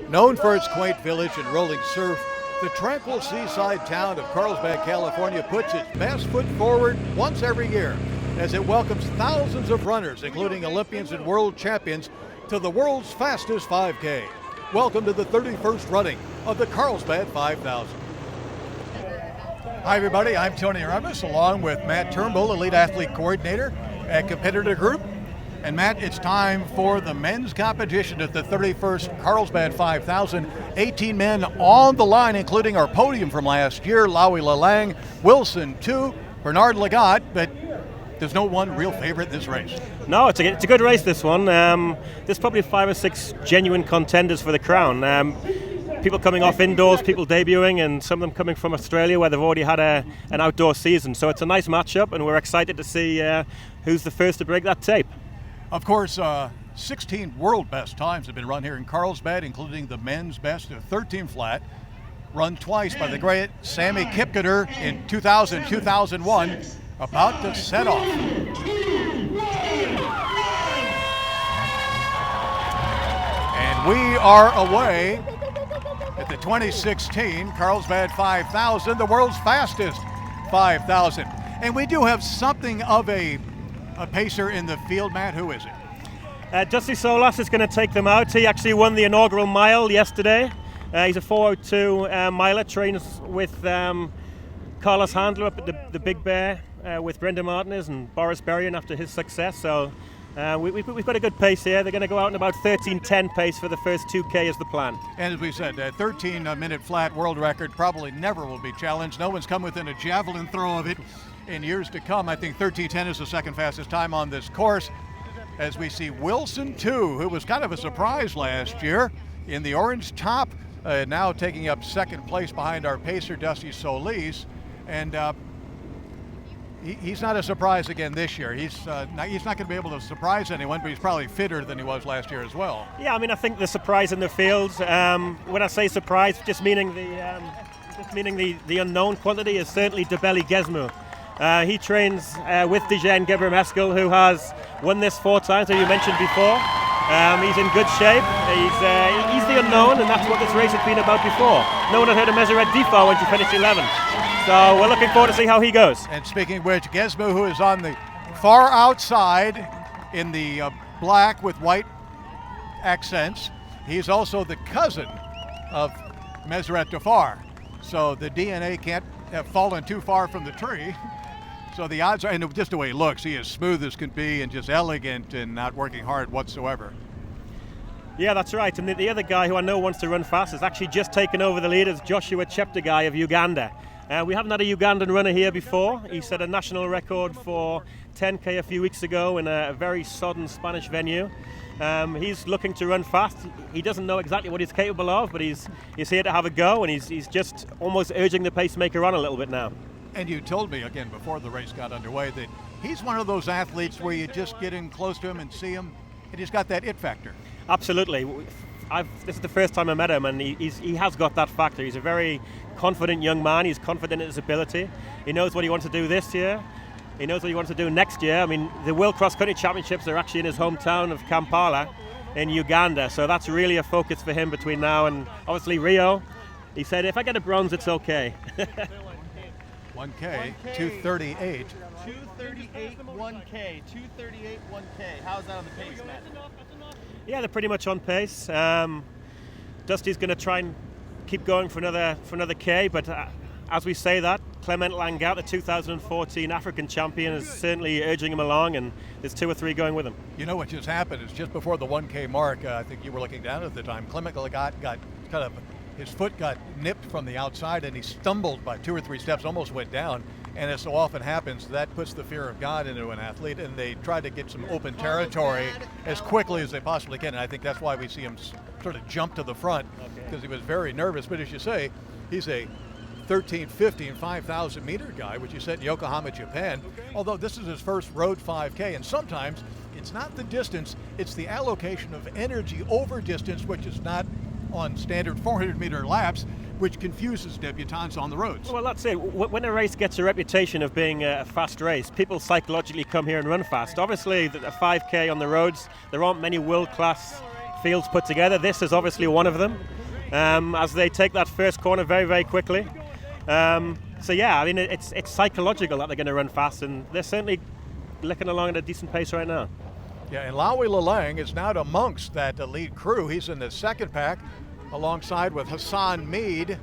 Known for its quaint village and rolling surf, the tranquil seaside town of Carlsbad, California puts its best foot forward once every year as it welcomes thousands of runners, including Olympians and world champions, to the world's fastest 5K. Welcome to the 31st running of the Carlsbad 5000. Hi everybody, I'm Tony Remus along with Matt Turnbull, Elite Athlete Coordinator at Competitor Group. And Matt, it's time for the men's competition at the 31st Carlsbad 5000. 18 men on the line, including our podium from last year, Lowy Lalang, Wilson 2, Bernard Lagat, but there's no one real favorite in this race. No, it's a good race, this one. There's probably 5 or 6 genuine contenders for the crown. People coming off indoors, people debuting, and some of them coming from Australia where they've already had an outdoor season. So it's a nice matchup, and we're excited to see who's the first to break that tape. Of course, 16 world best times have been run here in Carlsbad, including the men's best of 13 flat, run twice by the great Sammy Kipketer in 2000-2001, about to set off. And we are away at the 2016 Carlsbad 5000, the world's fastest 5000. And we do have something of a pacer in the field. Matt, who is it? Dusty Solas is going to take them out. He actually won the inaugural mile yesterday. He's a 4:02 miler, trains with Carlos Handler up at the Big Bear with Brenda Martinez and Boris Berrien after his success. So we've got a good pace here. They're going to go out in about 13:10 pace for the first 2K is the plan. And as we said, 13-minute flat world record probably never will be challenged. No one's come within a javelin throw of it in years to come. I think 13:10 is the second fastest time on this course, as we see Wilson 2, who was kind of a surprise last year in the orange top, now taking up second place behind our pacer Dusty Solis. And he's not a surprise again this year. He's not going to be able to surprise anyone, but he's probably fitter than he was last year as well. Yeah, I mean, I think the surprise in the field, when I say surprise, just meaning the unknown quantity is certainly Debeli Gesmu. He trains with Dijen Gebremeskel, who has won this 4 times, as you mentioned before. He's in good shape. He's the unknown, and that's what this race has been about before. No one had heard of Meseret Defo when she finished 11th. So we're looking forward to see how he goes. And speaking of which, Gesmu, who is on the far outside in the black with white accents, he's also the cousin of Meseret Defar. So the DNA can't have fallen too far from the tree. So the odds are, and just the way he looks, he is smooth as can be and just elegant and not working hard whatsoever. Yeah, that's right. And the other guy who I know wants to run fast has actually just taken over the lead as Joshua Cheptegei of Uganda. We haven't had a Ugandan runner here before. He set a national record for 10K a few weeks ago in a very sodden Spanish venue. He's looking to run fast. He doesn't know exactly what he's capable of, but he's here to have a go, and he's just almost urging the pacemaker on a little bit now. And you told me, again, before the race got underway, that he's one of those athletes where you just get in close to him and see him, and he's got that it factor. Absolutely. This is the first time I met him, and he has got that factor. He's a very confident young man. He's confident in his ability. He knows what he wants to do this year. He knows what he wants to do next year. I mean, the World Cross Country Championships are actually in his hometown of Kampala in Uganda, so that's really a focus for him between now and obviously Rio. He said, if I get a bronze, it's okay. 1K, 2:38. 2:38, 1K, 2:38, 1K. How's that on the pace, Matt? Yeah, they're pretty much on pace. Dusty's going to try and keep going for another K, but as we say that, Clement Langout, the 2014 African champion, is certainly urging him along, and there's 2 or 3 going with him. You know what just happened is just before the 1K mark, I think you were looking down at the time, Clement Langout got kind of, his foot got nipped from the outside and he stumbled by 2 or 3 steps, almost went down. And as so often happens, that puts the fear of God into an athlete, and they try to get some open territory as quickly as they possibly can. And I think that's why we see him sort of jump to the front, because he was very nervous. But as you say, he's a 13, 15, 5,000 meter guy, which he set in Yokohama, Japan. Although this is his first road 5K, and sometimes it's not the distance, it's the allocation of energy over distance, which is not on standard 400-meter laps, which confuses debutants on the roads. Well, that's it. When a race gets a reputation of being a fast race, people psychologically come here and run fast. Obviously, a 5K on the roads, there aren't many world-class fields put together. This is obviously one of them. as they take that first corner very, very quickly. So yeah, I mean, it's psychological that they're going to run fast, and they're certainly licking along at a decent pace right now. Yeah, and Lawi Lalang is now amongst that lead crew. He's in the second pack alongside with Hassan Mead.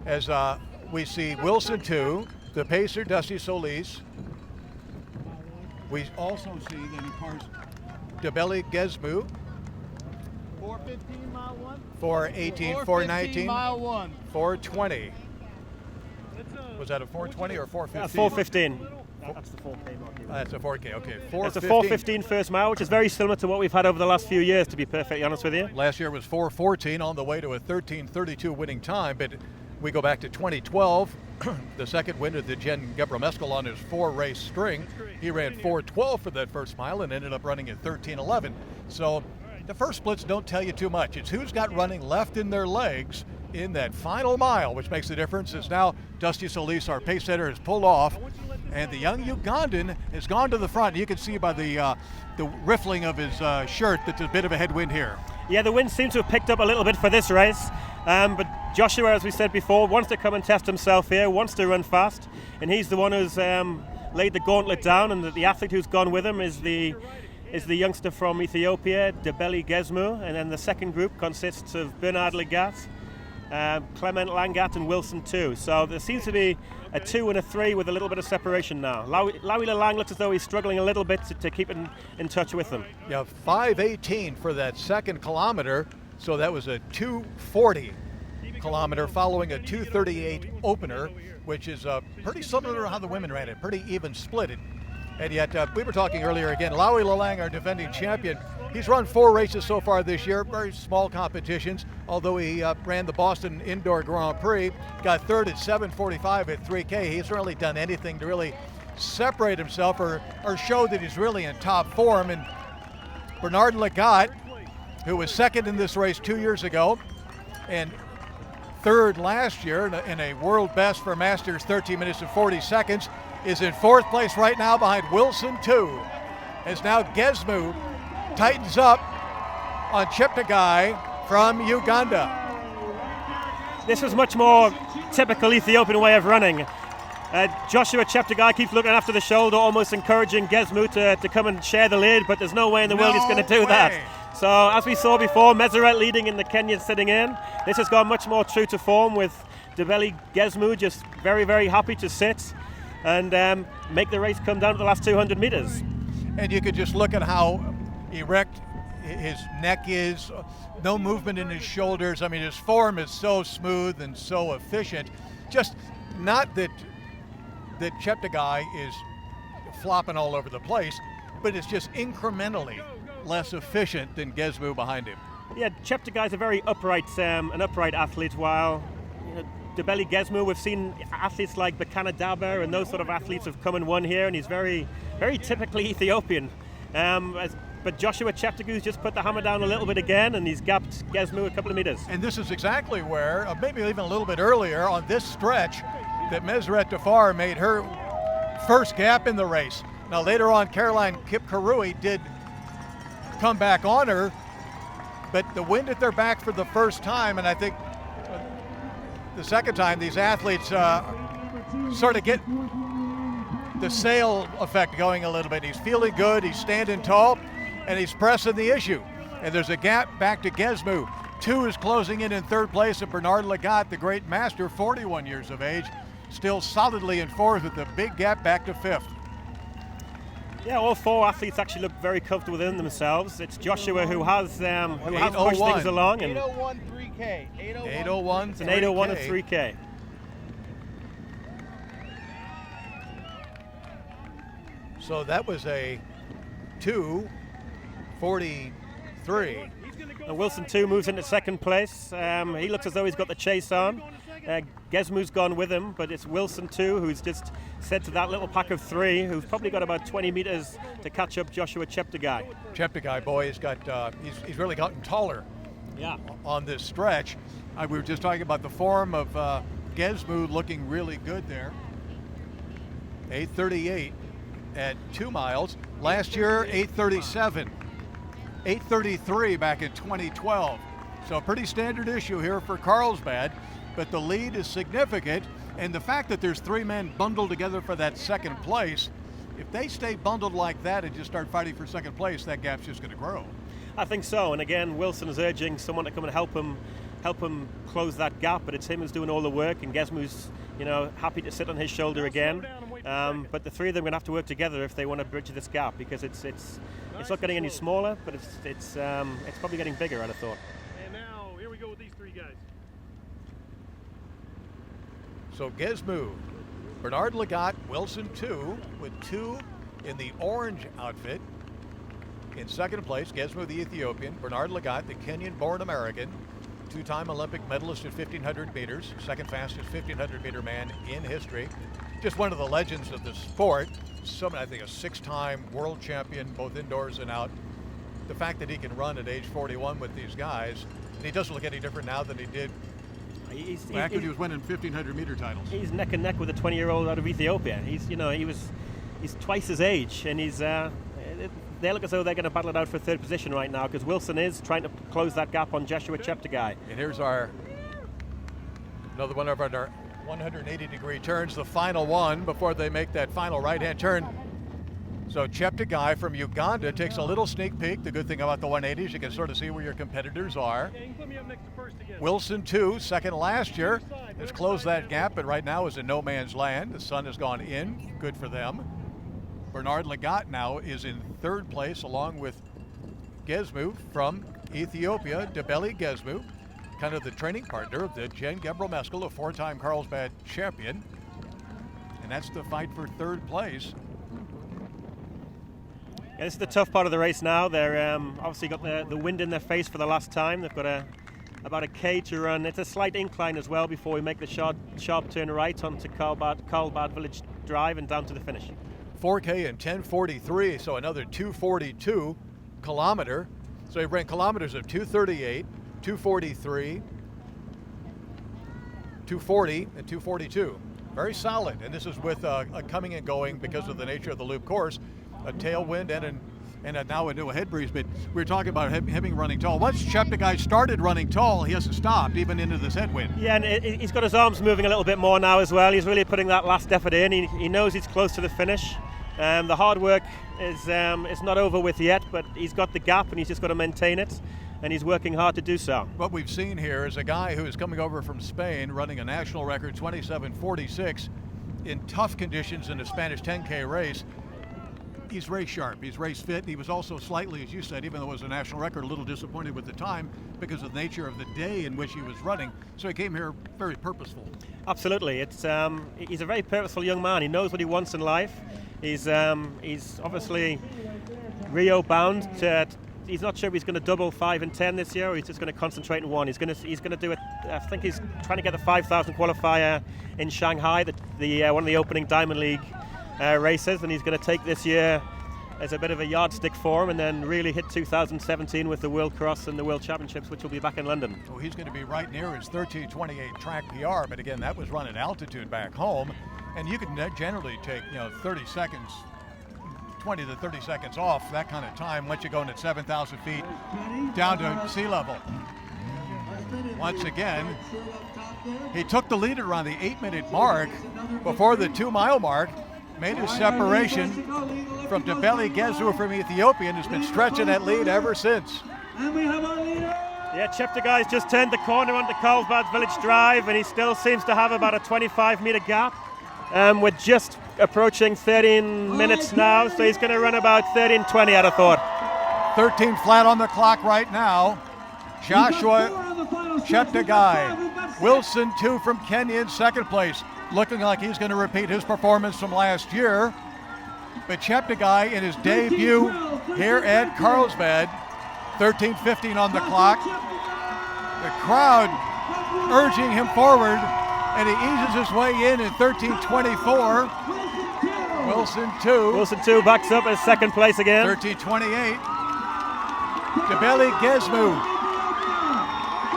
As we see Wilson 2, the pacer Dusty Solis. We also see that he parts Debeli Gezmu. 4:15 mile 1. 4:18, 4:19 4:19, mile 1. 4:20. Was that a 4:20 or 4:15? 4:15. That's the 4K mark. That's a 4K, okay. It's a 4:15 first mile, which is very similar to what we've had over the last few years, to be perfectly honest with you. Last year was 4:14 on the way to a 13:32 winning time, but we go back to 2012, the second win of the Jen Gebremeskel on his 4-race string. He ran 4:12 for that first mile and ended up running at 13:11. So the first splits don't tell you too much. It's who's got running left in their legs in that final mile, which makes the difference. Is now Dusty Solis, our pace setter, has pulled off, and the young Ugandan has gone to the front. You can see by the riffling of his shirt that there's a bit of a headwind here. Yeah, the wind seems to have picked up a little bit for this race, but Joshua, as we said before, wants to come and test himself here, wants to run fast, and he's the one who's laid the gauntlet down, and the athlete who's gone with him is the youngster from Ethiopia, Debeli Gezmu, and then the second group consists of Bernard Legat, Clement Langat, and Wilson 2. So there seems to be a 2 and a 3 with a little bit of separation now. Lawi Lalang looks as though he's struggling a little bit to keep in touch with them. Yeah, 5:18 for that second kilometer, so that was a 2:40 kilometer following a 2:38 opener, which is pretty similar to how the women ran it, pretty even split. And yet, we were talking earlier again, Lawi Lalang, our defending champion, he's run 4 races so far this year, very small competitions, although he ran the Boston Indoor Grand Prix, got third at 7:45 at 3K. He's really done anything to really separate himself or show that he's really in top form. And Bernard Legat, who was second in this race 2 years ago, and third last year in a world best for Masters 13 minutes and 40 seconds, is in 4th place right now behind Wilson 2. As now Gezmu tightens up on Cheptegei from Uganda. This was much more typical Ethiopian way of running. Joshua Cheptegei keeps looking after the shoulder, almost encouraging Gezmu to come and share the lead, but there's no way in the world he's going to do that. So as we saw before, Meseret leading and the Kenyan sitting in. This has gone much more true to form with Debeli Gezmu just very, very happy to sit and make the race come down to the last 200 meters. And you could just look at how erect his neck is, no movement in his shoulders. I mean, his form is so smooth and so efficient. Just not that Cheptegei is flopping all over the place, but it's just incrementally less efficient than Gezmu behind him. Yeah, Cheptegei's a very upright athlete, while Debeli Gezmu, we've seen athletes like Bekana Daba and those sort of athletes have come and won here, and he's very, very typically Ethiopian. But Joshua Cheptegei's just put the hammer down a little bit again, and he's gapped Gezmu a couple of meters. And this is exactly where, maybe even a little bit earlier on this stretch, that Meseret Defar made her first gap in the race. Now later on, Caroline Kipkarui did come back on her, but the wind at their back for the first time, and I think the second time these athletes sort of get the sail effect going a little bit. He's feeling good, he's standing tall, and he's pressing the issue. And there's a gap back to Gezmu. 2 is closing in 3rd place, and Bernard Legat, the great master, 41 years of age, still solidly in 4th with a big gap back to 5th. Yeah, all 4 athletes actually look very comfortable within themselves. It's Joshua who has pushed things along. 8:01 3K. 8:01. It's an 8:01 and 3K. So that was a 2:43. And Wilson 2 moves into 2nd place. He looks as though he's got the chase on. Gezmu's gone with him, but it's Wilson 2 who's just said to that little pack of 3, who's probably got about 20 meters to catch up Joshua Cheptegei. Cheptegei, boy, he's really gotten taller. Yeah. On this stretch. We were just talking about the form of Gezmu looking really good there. 8:38 at 2 miles. Last year, 8:37. 8:33 back in 2012. So a pretty standard issue here for Carlsbad, but the lead is significant, and the fact that there's 3 men bundled together for that second place, if they stay bundled like that and just start fighting for second place, that gap's just going to grow. I think so, and again, Wilson is urging someone to come and help him close that gap, but it's him who's doing all the work, and Gesmu's, happy to sit on his shoulder again. But the 3 of them are going to have to work together if they want to bridge this gap, because it's not getting any smaller, but it's probably getting bigger, I'd have thought. And now here we go with these 3 guys. So Gesmu, Bernard Lagat, Wilson 2, with 2 in the orange outfit. In second place, Gesmu the Ethiopian, Bernard Lagat, the Kenyan-born American, 2-time Olympic medalist at 1,500 meters, second fastest 1,500 meter man in history. Just one of the legends of the sport. I think a 6-time world champion, both indoors and out. The fact that he can run at age 41 with these guys, and he doesn't look any different now than he did back when he was winning 1,500 meter titles. He's neck and neck with a 20-year-old out of Ethiopia. He's twice his age, and they look as though they're going to battle it out for 3rd position right now, because Wilson is trying to close that gap on Joshua Cheptegei. And here's another one of our 180-degree turns, the final one before they make that final right-hand turn. So Cheptegei from Uganda takes a little sneak peek. The good thing about the 180s, you can sort of see where your competitors are. Yeah, you can put me up next to first again. Wilson 2, second last year, has closed that gap, but right now is in no man's land. The sun has gone in, good for them. Bernard Lagat now is in 3rd place along with Gesmu from Ethiopia, Debeli Gesmu, kind of the training partner of the Jen Gebremeskel, a 4-time Carlsbad champion. And that's the fight for 3rd place. Yeah, this is the tough part of the race now. They're obviously got the wind in their face for the last time. They've got about a K to run. It's a slight incline as well before we make the sharp turn right onto Carlsbad Village Drive and down to the finish. 4K in 10:43, so another 2:42 kilometer. So he ran kilometers of 2:38, 2:43, 2:40, and 2:42. Very solid, and this is with a coming and going because of the nature of the loop course, a tailwind and now a new head breeze. But we were talking about him running tall. Once Cheptegei started running tall, he hasn't stopped even into this headwind. Yeah, and he's got his arms moving a little bit more now as well. He's really putting that last effort in. He knows he's close to the finish. The hard work is not over with yet, but he's got the gap and he's just got to maintain it, and he's working hard to do so. What we've seen here is a guy who is coming over from Spain running a national record 27:46 in tough conditions in a Spanish 10K race. He's race sharp, he's race fit. He was also slightly, as you said, even though it was a national record, a little disappointed with the time because of the nature of the day in which he was running. So he came here very purposeful. Absolutely. He's a very purposeful young man. He knows what he wants in life. He's obviously Rio bound. He's not sure if he's going to double 5 and 10 this year, or he's just going to concentrate in one. He's going to do it. I think he's trying to get the 5,000 qualifier in Shanghai, one of the opening Diamond League races, and he's going to take this year as a bit of a yardstick for him, and then really hit 2017 with the World Cross and the World Championships, which will be back in London. Well, he's going to be right near his 13:28 track PR, but again, that was run at altitude back home, and you can generally take 30 seconds, 20 to 30 seconds off that kind of time once you're going at 7,000 feet down to sea level. Once again, he took the lead around the 8-minute mark before the 2-mile mark. Made his separation from Debeli Gesmu from Ethiopia and has been stretching that lead ever since. Yeah, Cheptegei's just turned the corner onto Carlsbad Village Drive, and he still seems to have about a 25-meter gap. We're just approaching 13 minutes now, so he's going to run about 13:20, I'd have thought. 13 flat on the clock right now. Joshua Cheptegei. Wilson 2 from Kenya in second place. Looking like he's going to repeat his performance from last year. But Cheptegei in his debut here at Carlsbad, 13:15 on the clock. The crowd urging him forward, and he eases his way in at 13:24. Wilson 2. Wilson 2 backs up as second place again. 13:28. Debeli Gesmu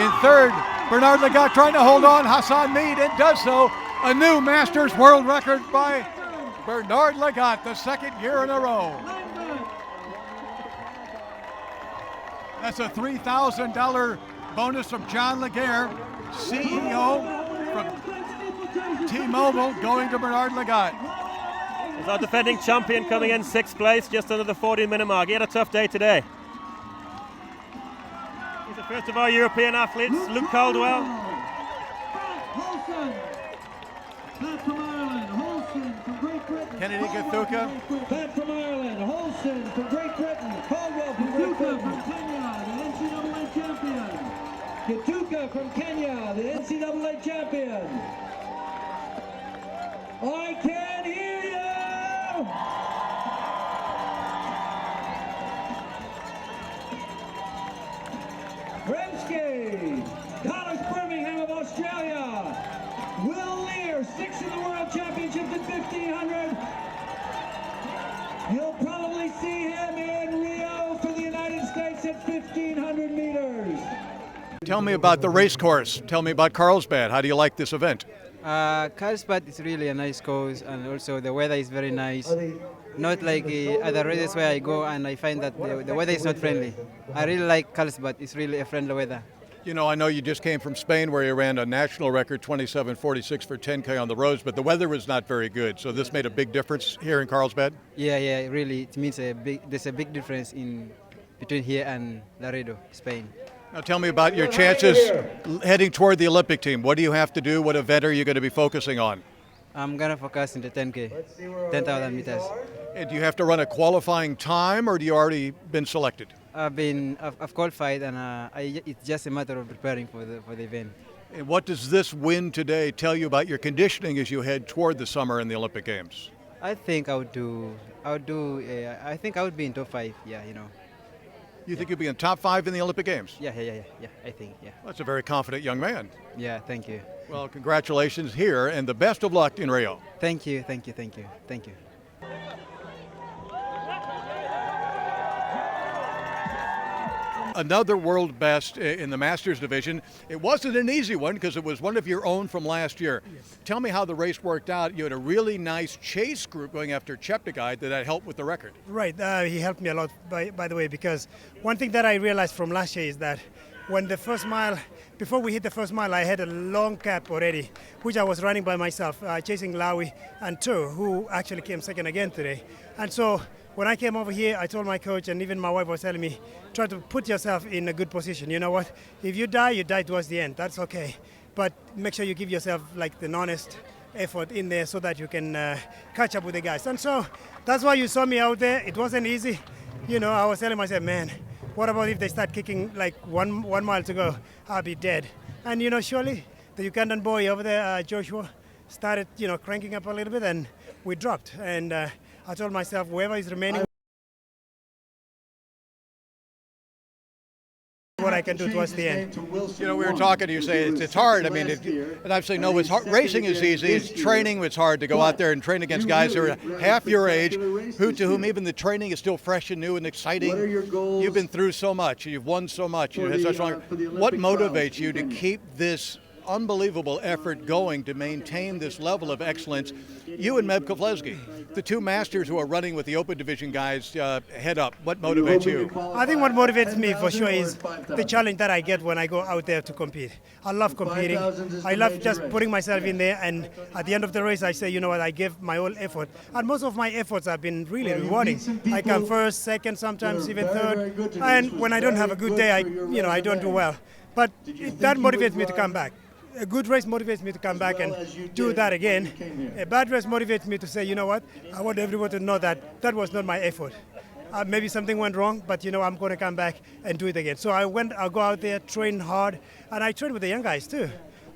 in third. Bernard Lagat trying to hold on. Hassan Mead, and does so. A new Masters world record by Bernard Lagat, the second year in a row. That's a $3,000 bonus from John Laguerre, CEO from T-Mobile, going to Bernard Lagat. He's our defending champion coming in 6th place, just under the 14-minute mark. He had a tough day today. He's the first of our European athletes, Luke Caldwell. Pat from Ireland, Holson from Great Britain. Kennedy Gathuka. Pat from Ireland, Holson from Great Britain. Caldwell from Great Britain. From Kenya, the NCAA champion. Gathuka from Kenya, the NCAA champion. I can hear you! Remsky, Dallas Birmingham of Australia. Will Lear, 6th in the World Championships at 1500. You'll probably see him in Rio for the United States at 1500 meters. Tell me about the race course. Tell me about Carlsbad. How do you like this event? Carlsbad is really a nice course, and also the weather is very nice. Not like other races where I go and I find that the weather is not friendly. I really like Carlsbad. It's really a friendly weather. You know, I know you just came from Spain where you ran a national record 27:46 for 10K on the roads, but the weather was not very good. So this made a big difference here in Carlsbad? Yeah, really. It means there's a big difference between here and Laredo, Spain. Now tell me about your chances heading toward the Olympic team. What do you have to do? What event are you going to be focusing on? I'm going to focus in the 10K, 10,000 meters. And do you have to run a qualifying time, or do you already been selected? I've qualified, and it's just a matter of preparing for the event. And what does this win today tell you about your conditioning as you head toward the summer and the Olympic Games? I think I think I would be in top 5. Yeah, you know. You think you'll be in top 5 in the Olympic Games? Yeah. I think, yeah. That's a very confident young man. Yeah, thank you. Well, congratulations here, and the best of luck in Rio. Thank you. Another world best in the Masters division. It wasn't an easy one because it was one of your own from last year. Yes. Tell me how the race worked out. You had a really nice chase group going after Cheptegei that helped with the record. Right, he helped me a lot, by the way, because one thing that I realized from last year is that when the first mile, before we hit the first mile, I had a long gap already, which I was running by myself, chasing Lawi and Tu, who actually came second again today. And so when I came over here, I told my coach, and even my wife was telling me, try to put yourself in a good position. You know what? If you die towards the end. That's okay. But make sure you give yourself like an honest effort in there so that you can catch up with the guys. And so that's why you saw me out there. It wasn't easy. You know, I was telling myself, man, what about if they start kicking like one mile to go? I'll be dead. And, you know, surely the Ugandan boy over there, Joshua, started, you know, cranking up a little bit, and we dropped. And I told myself, whoever is remaining, what I can do towards the end. You know, we were talking to you, say it's hard. I mean, and I'm saying, no, it's hard. Racing is easy. It's training. It's hard to go out there and train against guys who are half your age, to whom even the training is still fresh and new and exciting. You've been through so much. You've won so much. You had such long. What motivates you to keep this unbelievable effort going to maintain this level of excellence? You and Meb Keflezighi, the two masters who are running with the Open Division guys head up. What motivates you? I think what motivates me for sure is the challenge that I get when I go out there to compete. I love competing. I love just putting myself in there, and at the end of the race I say, you know what, I give my whole effort. And most of my efforts have been really rewarding. I come first, second, sometimes even third. And when I don't have a good day, I don't do well. But that motivates me to come back. A good race motivates me to come back and do that again. A bad race motivates me to say, you know what, I want everyone to know that that was not my effort. Maybe something went wrong, but you know, I'm going to come back and do it again. So I'll go out there, train hard, and I train with the young guys too,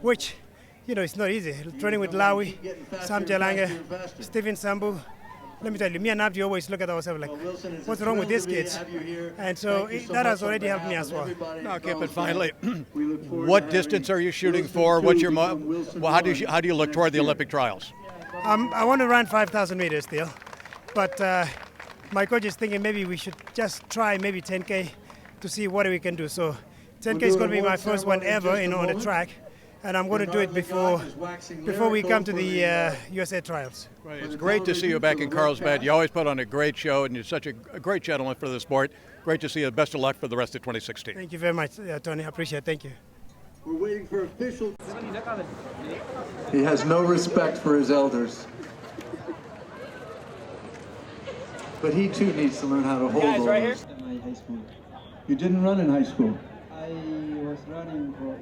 which, you know, it's not easy. Training with Lawi, Sam Jalanga, Stephen Sambu. Let me tell you, me and Abdi always look at ourselves like, what's wrong with these kids? And so that has already helped me as well. Now, Kip, and finally, what distance are you shooting for? What's your how do you look toward the Olympic trials? I want to run 5,000 meters still, but my coach is thinking maybe we should just try maybe 10K to see what we can do. So 10K is going to be my first one ever, on the track. and I'm going to do it before we come to the USA trials. Right. It's great to see you back in Carlsbad. You always put on a great show, and you're such a great gentleman for the sport. Great to see you. Best of luck for the rest of 2016. Thank you very much, Tony. I appreciate it. Thank you. We're waiting for official. He has no respect for his elders. But he too needs to learn how to hold those. My high school. You didn't run in high school? I was running for